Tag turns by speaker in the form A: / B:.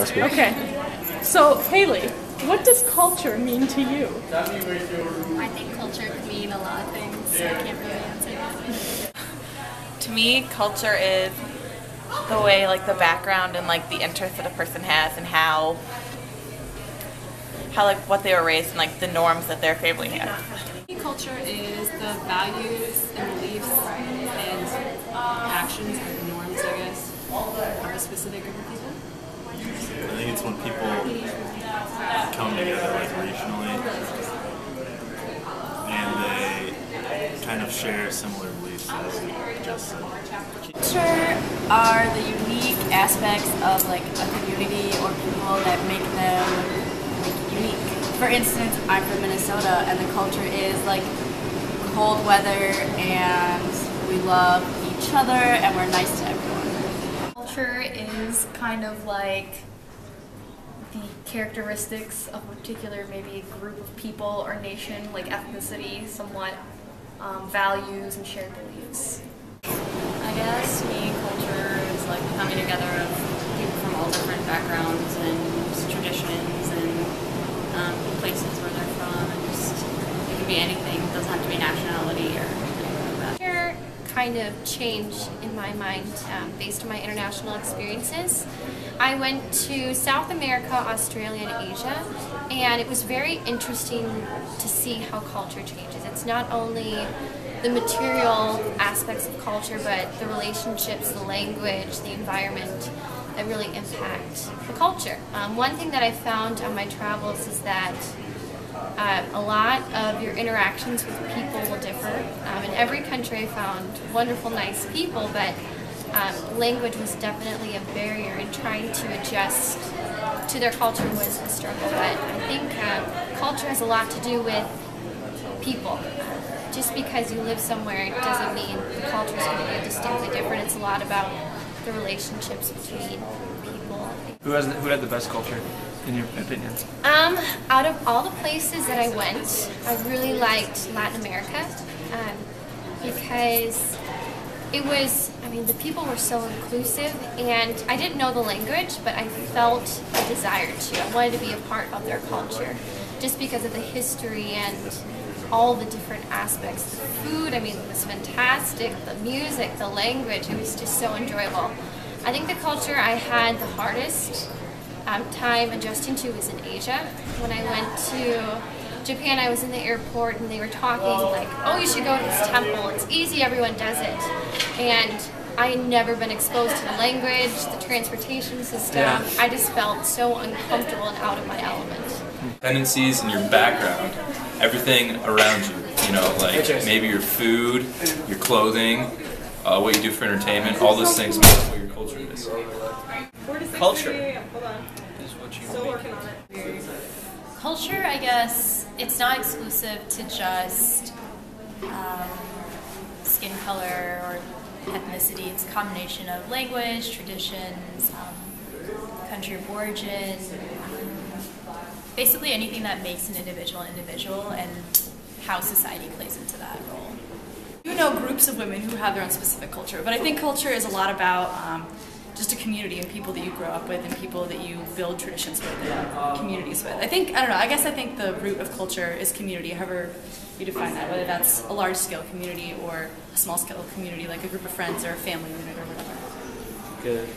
A: That's good.
B: Okay. So, Haley, what does culture mean to you?
C: I think culture could mean a lot of things, so I can't really answer that.
D: To me, culture is the way, like, the background and, like, the interests that a person has and how like, what they were raised and, like, the norms that their family has.
E: Culture is the values and beliefs and actions and norms, I guess, of a specific group of people.
F: I think it's when people come together, like, regionally, and they kind of share similar beliefs as you just said.
G: Culture are the unique aspects of like a community or people that make them like unique. For instance, I'm from Minnesota and the culture is like cold weather and we love each other and we're nice to everyone.
C: Culture is kind of like the characteristics of a particular maybe group of people or nation, like ethnicity, somewhat, values and shared beliefs.
E: I guess me, culture is like the coming together of people from all different backgrounds and traditions and places where they're from, and just it could be anything. It doesn't have to be nationality or anything like that.
H: Culture kind of changed in my mind based on my international experiences. I went to South America, Australia, and Asia, and it was very interesting to see how culture changes. It's not only the material aspects of culture, but the relationships, the language, the environment that really impact the culture. One thing that I found on my travels is that a lot of your interactions with people will differ. In every country I found wonderful, nice people, but language was definitely a barrier, and trying to adjust to their culture was a struggle. But I think culture has a lot to do with people. Just because you live somewhere doesn't mean the culture is going to be distinctly different. It's a lot about the relationships between people.
A: Who had the best culture, in your opinion?
H: Out of all the places that I went, I really liked Latin America because it was, I mean, the people were so inclusive, and I didn't know the language, but I felt a desire to. I wanted to be a part of their culture just because of the history and all the different aspects. The food, I mean, it was fantastic. The music, the language, it was just so enjoyable. I think the culture I had the hardest time adjusting to was in Asia. When I went to Japan, I was in the airport and they were talking like, oh, you should go to this temple. It's easy, everyone does it. And I had never been exposed to the language, the transportation system.
A: Yeah.
H: I just felt so uncomfortable and out of my element.
I: Dependencies in your background, everything around you, you know, like maybe your food, your clothing, what you do for entertainment, all those things make up what your culture is.
B: Culture
I: is what you
B: Still working on it.
C: Culture, I guess, it's not exclusive to just skin color or ethnicity. It's a combination of language, traditions, country of origin, basically anything that makes an individual and how society plays into that role.
E: You know groups of women who have their own specific culture, but I think culture is a lot about just a community and people that you grow up with and people that you build traditions with and communities with. I don't know, I guess I think the root of culture is community, however you define that, whether that's a large-scale community or a small-scale community like a group of friends or a family unit or whatever.
A: Good.